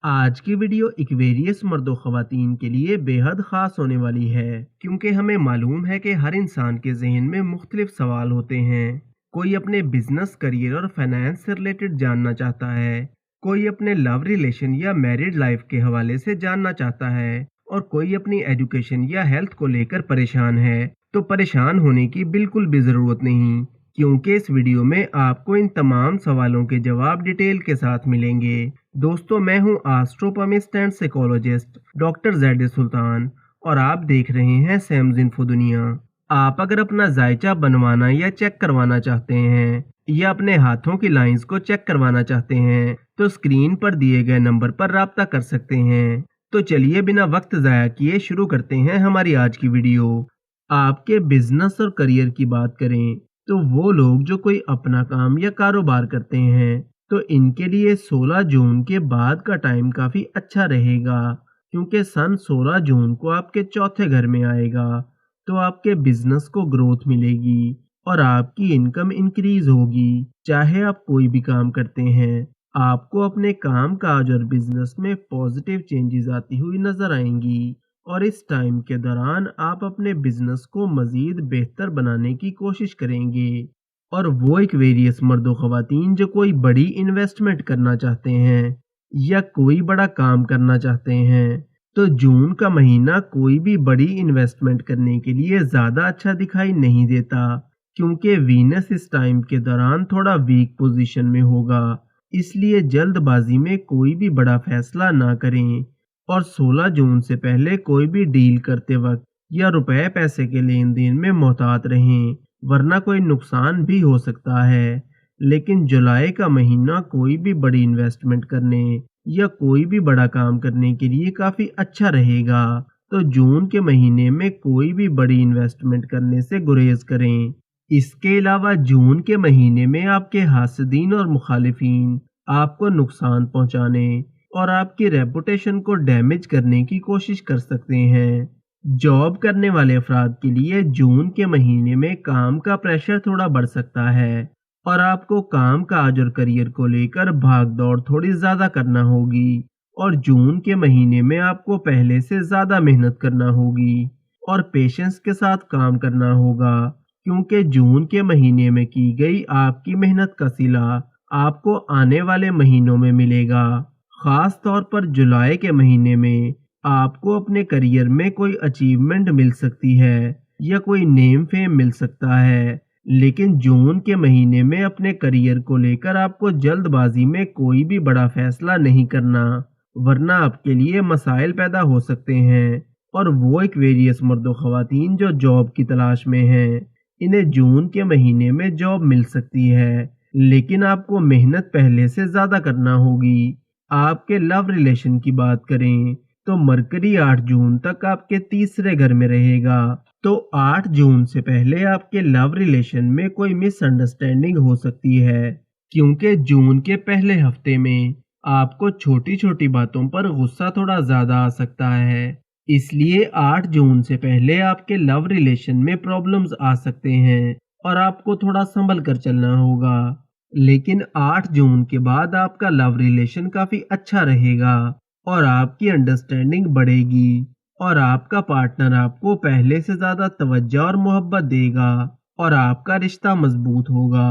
आज की video Aquarius मर्दों ख़वातीन के लिए बेहद ख़ास होने वाली है, क्योंकि हमें मालूम है कि हर इंसान के जहन में मुख्तलिफ सवाल होते हैं। कोई अपने बिजनेस, करियर और फाइनेंस से रिलेटेड जानना चाहता है, कोई अपने लव रिलेशन या मैरिड लाइफ के हवाले से जानना चाहता है, और कोई अपनी एजुकेशन या हेल्थ को लेकर परेशान है। तो परेशान होने की बिल्कुल भी ज़रूरत नहीं, क्योंकि इस वीडियो में आपको इन तमाम सवालों के जवाब डिटेल के साथ मिलेंगे। दोस्तों, मैं हूं एस्ट्रोपमिस्ट एंड साइकोलॉजिस्ट डॉक्टर ज़ैड सुल्तान, और आप देख रहे हैं सैम्स इन्फो दुनिया। आप अगर अपना जायचा बनवाना या चेक करवाना चाहते हैं, या अपने हाथों की लाइंस को चेक करवाना चाहते हैं, तो स्क्रीन पर दिए गए नंबर पर राब्ता कर सकते हैं। तो चलिए बिना वक्त ज़ाया किए शुरू करते हैं हमारी आज की वीडियो। आपके बिजनेस और करियर की बात करें तो वो लोग जो कोई अपना काम या कारोबार करते हैं, तो इनके लिए 16 जून के बाद का टाइम काफ़ी अच्छा रहेगा, क्योंकि सन 16 जून को आपके चौथे घर में आएगा। तो आपके बिजनेस को ग्रोथ मिलेगी और आपकी इनकम इंक्रीज होगी। चाहे आप कोई भी काम करते हैं, आपको अपने काम काज और बिजनेस में पॉजिटिव चेंजेस आती हुई नजर आएंगी, और इस टाइम के दौरान आप अपने बिजनेस को मजीद बेहतर बनाने की कोशिश करेंगे। और वो इक्वेरियस मर्दों ख़वातीन जो कोई बड़ी इन्वेस्टमेंट करना चाहते हैं या कोई बड़ा काम करना चाहते हैं, तो जून का महीना कोई भी बड़ी इन्वेस्टमेंट करने के लिए ज़्यादा अच्छा दिखाई नहीं देता, क्योंकि वीनस इस टाइम के दौरान थोड़ा वीक पोजीशन में होगा। इसलिए जल्दबाजी में कोई भी बड़ा फैसला ना करें, और 16 जून से पहले कोई भी डील करते वक्त या रुपए पैसे के लेन देन में मोहतात रहें, वरना कोई नुकसान भी हो सकता है। लेकिन जुलाई का महीना कोई भी बड़ी इन्वेस्टमेंट करने या कोई भी बड़ा काम करने के लिए काफ़ी अच्छा रहेगा। तो जून के महीने में कोई भी बड़ी इन्वेस्टमेंट करने से गुरेज करें। इसके अलावा जून के महीने में आपके हासदीन और मुखालिफिन आपको नुकसान पहुंचाने और आपकी रेपुटेशन को डैमेज करने की कोशिश कर सकते हैं। जॉब करने वाले अफराद के लिए जून के महीने में काम का प्रेशर थोड़ा बढ़ सकता है, और आपको काम काज और करियर को लेकर भाग दौड़ थोड़ी ज़्यादा करना होगी। और जून के महीने में आपको पहले से ज़्यादा मेहनत करना होगी और पेशेंस के साथ काम करना होगा, क्योंकि जून के महीने में की गई आपकी मेहनत का सिला आपको आने वाले महीनों में मिलेगा। ख़ास तौर पर जुलाई के महीने में आपको अपने करियर में कोई अचीवमेंट मिल सकती है या कोई नेम फेम मिल सकता है। लेकिन जून के महीने में अपने करियर को लेकर आपको जल्दबाजी में कोई भी बड़ा फैसला नहीं करना, वरना आपके लिए मसाइल पैदा हो सकते हैं। और वो इक्वेरियस मर्दों ख़वातीन जो जॉब की तलाश में हैं, इन्हें जून के महीने में जॉब मिल सकती है, लेकिन आपको मेहनत पहले से ज़्यादा करना होगी। आपके लव रिलेशन की बात करें तो मरकरी 8 जून तक आपके तीसरे घर में रहेगा। तो 8 जून से पहले आपके लव रिलेशन में कोई मिसअंडरस्टैंडिंग हो सकती है, क्योंकि जून के पहले हफ्ते में आपको छोटी छोटी बातों पर गुस्सा थोड़ा ज़्यादा आ सकता है। इसलिए 8 जून से पहले आपके लव रिलेशन में प्रॉब्लम्स आ सकते हैं और आपको थोड़ा संभल कर चलना होगा। लेकिन 8 जून के बाद आपका लव रिलेशन काफ़ी अच्छा रहेगा और आपकी अंडरस्टैंडिंग बढ़ेगी, और आपका पार्टनर आपको पहले से ज़्यादा तवज्जो और मोहब्बत देगा, और आपका रिश्ता मजबूत होगा।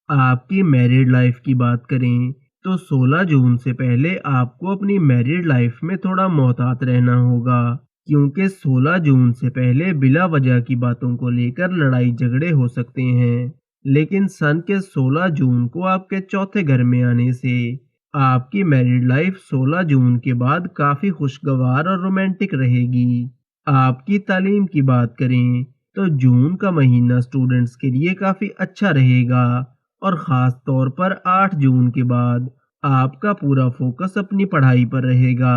आपकी मैरिड लाइफ की बात करें तो 16 जून से पहले आपको अपनी मैरिड लाइफ में थोड़ा मोहतात रहना होगा, क्योंकि 16 जून से पहले बिला वजह की बातों को लेकर लड़ाई झगड़े हो सकते हैं। लेकिन सन के 16 जून को आपके चौथे घर में आने से आपकी मैरिड लाइफ 16 जून के बाद काफ़ी खुशगवार और रोमांटिक रहेगी। आपकी तालीम की बात करें तो जून का महीना स्टूडेंट्स के लिए काफ़ी अच्छा रहेगा, और ख़ास तौर पर 8 जून के बाद आपका पूरा फोकस अपनी पढ़ाई पर रहेगा।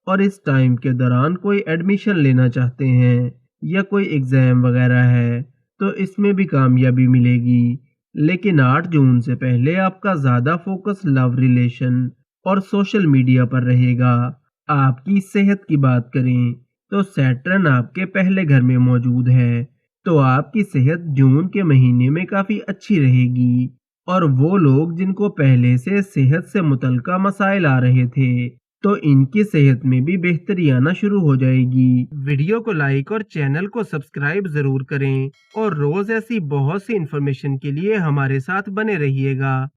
और इस टाइम के दौरान कोई एडमिशन लेना चाहते हैं या कोई एग्ज़ाम वगैरह है, तो इसमें भी कामयाबी मिलेगी। लेकिन 8 जून से पहले आपका ज़्यादा फोकस लव रिलेशन और सोशल मीडिया पर रहेगा। आपकी सेहत की बात करें तो सैटर्न आपके पहले घर में मौजूद है, तो आपकी सेहत जून के महीने में काफ़ी अच्छी रहेगी। और वो लोग जिनको पहले से सेहत से मुतल्लिका मसाइल आ रहे थे, تو ان کی صحت میں بھی بہتری آنا شروع ہو جائے گی۔ ویڈیو کو لائک اور چینل کو سبسکرائب ضرور کریں اور روز ایسی بہت سی انفارمیشن کے لیے ہمارے ساتھ بنے رہیے گا۔